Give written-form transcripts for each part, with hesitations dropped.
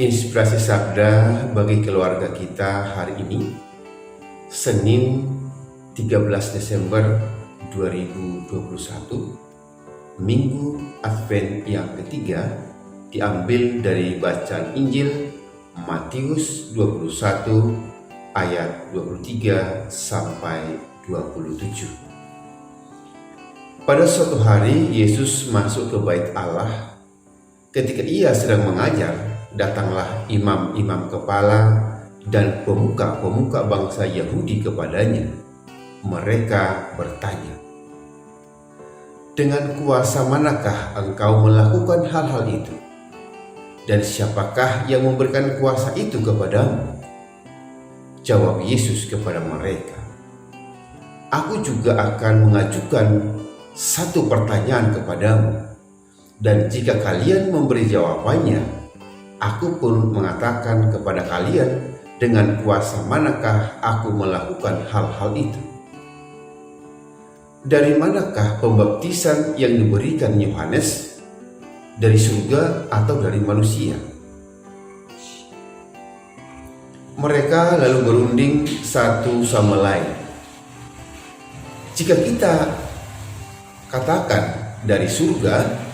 Inspirasi Sabda bagi keluarga kita hari ini, Senin 13 Desember 2021, Minggu Advent yang ketiga, diambil dari bacaan Injil Matius 21 ayat 23 sampai 27. Pada suatu hari Yesus masuk ke bait Allah. Ketika ia sedang mengajar, datanglah imam-imam kepala dan pemuka-pemuka bangsa Yahudi kepadanya. Mereka bertanya, "Dengan kuasa manakah engkau melakukan hal-hal itu? Dan siapakah yang memberikan kuasa itu kepadamu?" Jawab Yesus kepada mereka, "Aku juga akan mengajukan satu pertanyaan kepadamu. Dan jika kalian memberi jawabannya, aku pun mengatakan kepada kalian dengan kuasa manakah aku melakukan hal-hal itu. Dari manakah pembaptisan yang diberikan Yohanes? Dari surga atau dari manusia?" Mereka lalu berunding satu sama lain. "Jika kita katakan dari surga,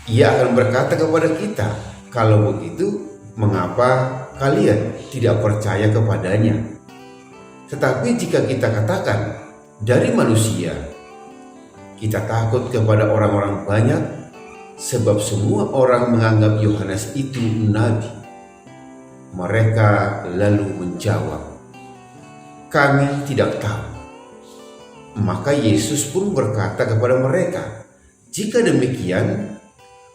ia akan berkata kepada kita, 'Kalau begitu, mengapa kalian tidak percaya kepadanya?' Tetapi jika kita katakan dari manusia, kita takut kepada orang-orang banyak, sebab semua orang menganggap Yohanes itu nabi." Mereka lalu menjawab, "Kami tidak tahu." Maka Yesus pun berkata kepada mereka, "Jika demikian,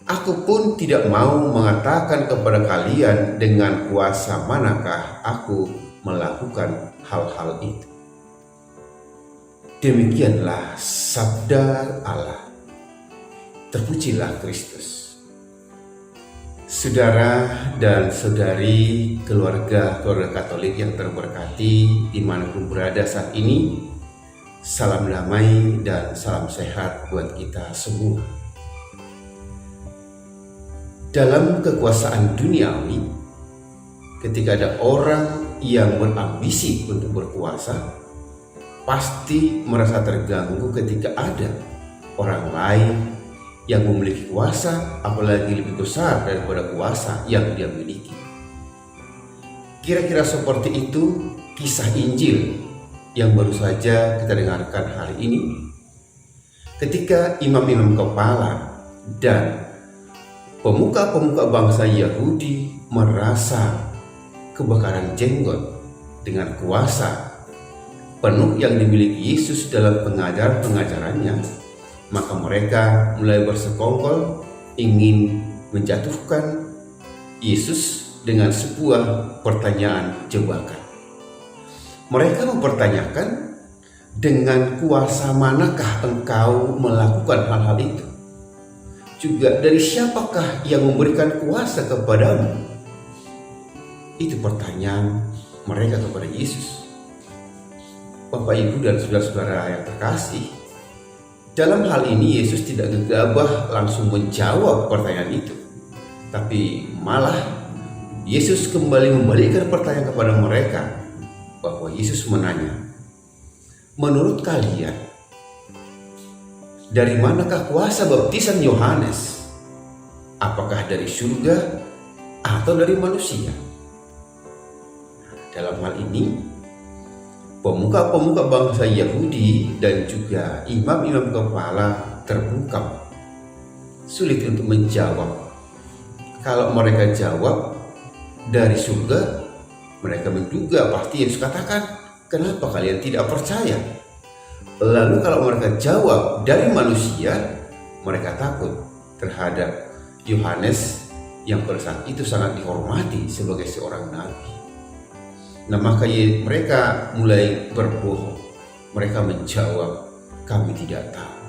aku pun tidak mau mengatakan kepada kalian dengan kuasa manakah aku melakukan hal-hal itu." Demikianlah sabda Allah. Terpujilah Kristus. Saudara dan saudari keluarga Katolik yang terberkati dimanapun berada saat ini, salam damai dan salam sehat buat kita semua. Dalam kekuasaan duniawi, ketika ada orang yang berambisi untuk berkuasa, pasti merasa terganggu ketika ada orang lain yang memiliki kuasa, apalagi lebih besar daripada kuasa yang dia miliki. Kira-kira seperti itu kisah Injil yang baru saja kita dengarkan hari ini. Ketika imam-imam kepala dan pemuka-pemuka bangsa Yahudi merasa kebakaran jenggot dengan kuasa penuh yang dimiliki Yesus dalam pengajarannya, maka mereka mulai bersekongkol ingin menjatuhkan Yesus dengan sebuah pertanyaan jebakan. Mereka mempertanyakan, "Dengan kuasa manakah engkau melakukan hal-hal itu? Juga dari siapakah yang memberikan kuasa kepadamu?" Itu pertanyaan mereka kepada Yesus. Bapak, Ibu, dan saudara-saudara yang terkasih, dalam hal ini Yesus tidak gegabah langsung menjawab pertanyaan itu, tapi malah Yesus kembali membalikkan pertanyaan kepada mereka, bahwa Yesus menanya, "Menurut kalian, dari manakah kuasa baptisan Yohanes? Apakah dari surga atau dari manusia?" Dalam hal ini, pemuka-pemuka bangsa Yahudi dan juga imam-imam kepala terbungkam. Sulit untuk menjawab. Kalau mereka jawab dari surga, mereka menduga pasti Yesus katakan, "Kenapa kalian tidak percaya?" Lalu kalau mereka jawab dari manusia, mereka takut terhadap Yohanes yang pada saat itu sangat dihormati sebagai seorang nabi. Nah, maka mereka mulai berbohong. Mereka menjawab, "Kami tidak tahu."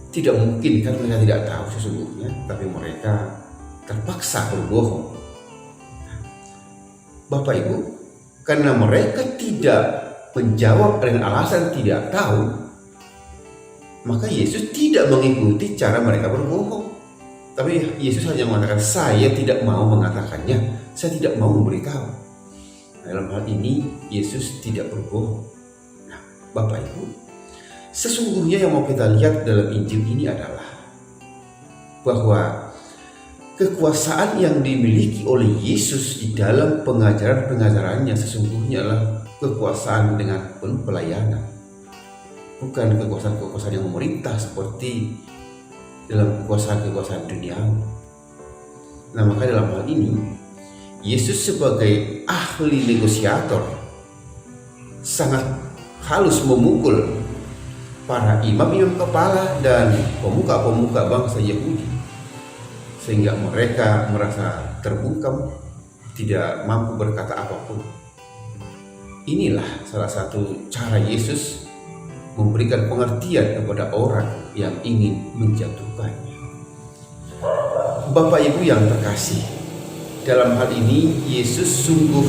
Tidak mungkin kan mereka tidak tahu sesungguhnya, tapi mereka terpaksa berbohong. Bapak, Ibu, karena mereka tidak menjawab dengan alasan tidak tahu, maka Yesus tidak mengikuti cara mereka berbohong. Tapi Yesus hanya mengatakan, saya tidak mau mengatakannya, saya tidak mau memberitahu. Dalam hal ini Yesus tidak berbohong. Nah, Bapak Ibu, sesungguhnya yang mau kita lihat dalam Injil ini adalah bahwa kekuasaan yang dimiliki oleh Yesus di dalam pengajaran-pengajarannya sesungguhnya adalah kekuasaan dengan penuh pelayanan. Bukan kekuasaan-kekuasaan yang memerintah seperti dalam kekuasaan-kekuasaan duniawi. Nah, maka dalam hal ini Yesus sebagai ahli negosiator sangat halus memukul para imam-imam kepala dan pemuka-pemuka bangsa Yahudi, sehingga mereka merasa terbungkam, tidak mampu berkata apapun. Inilah salah satu cara Yesus memberikan pengertian kepada orang yang ingin menjatuhkannya. Bapak Ibu yang terkasih, dalam hal ini Yesus sungguh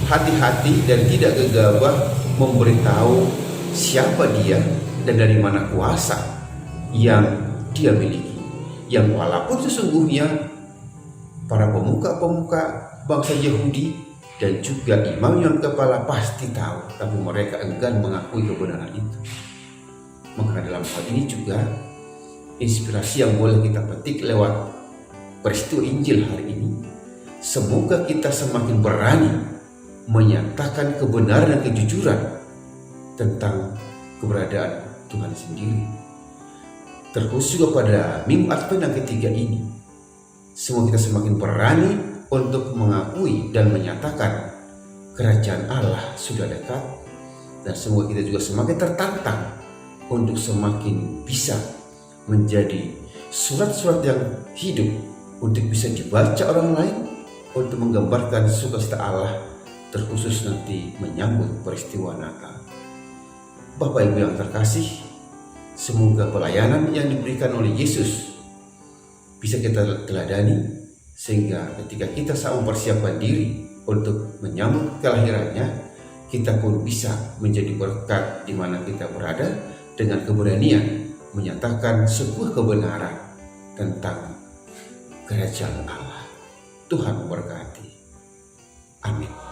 hati-hati dan tidak gegabah memberitahu siapa dia dan dari mana kuasa yang dia miliki. Yang walaupun sesungguhnya para pemuka-pemuka bangsa Yahudi dan juga imam-imam kepala pasti tahu, tapi mereka enggan mengakui kebenaran itu. Maka dalam hal ini juga inspirasi yang boleh kita petik lewat peristiwa Injil hari ini, semoga kita semakin berani menyatakan kebenaran dan kejujuran tentang keberadaan Tuhan sendiri. Terkhusus juga pada Minggu Advent yang ketiga ini, semoga kita semakin berani untuk mengakui dan menyatakan kerajaan Allah sudah dekat, dan semoga kita juga semakin tertantang untuk semakin bisa menjadi surat-surat yang hidup untuk bisa dibaca orang lain, untuk menggambarkan sukacita Allah, terkhusus nanti menyambut peristiwa Natal. Bapak Ibu yang terkasih, semoga pelayanan yang diberikan oleh Yesus bisa kita teladani, sehingga ketika kita sedang mempersiapkan diri untuk menyambut kelahirannya, kita pun bisa menjadi berkat di mana kita berada, dengan keberanian menyatakan sebuah kebenaran tentang kerajaan Allah. Tuhan memberkati. Amin.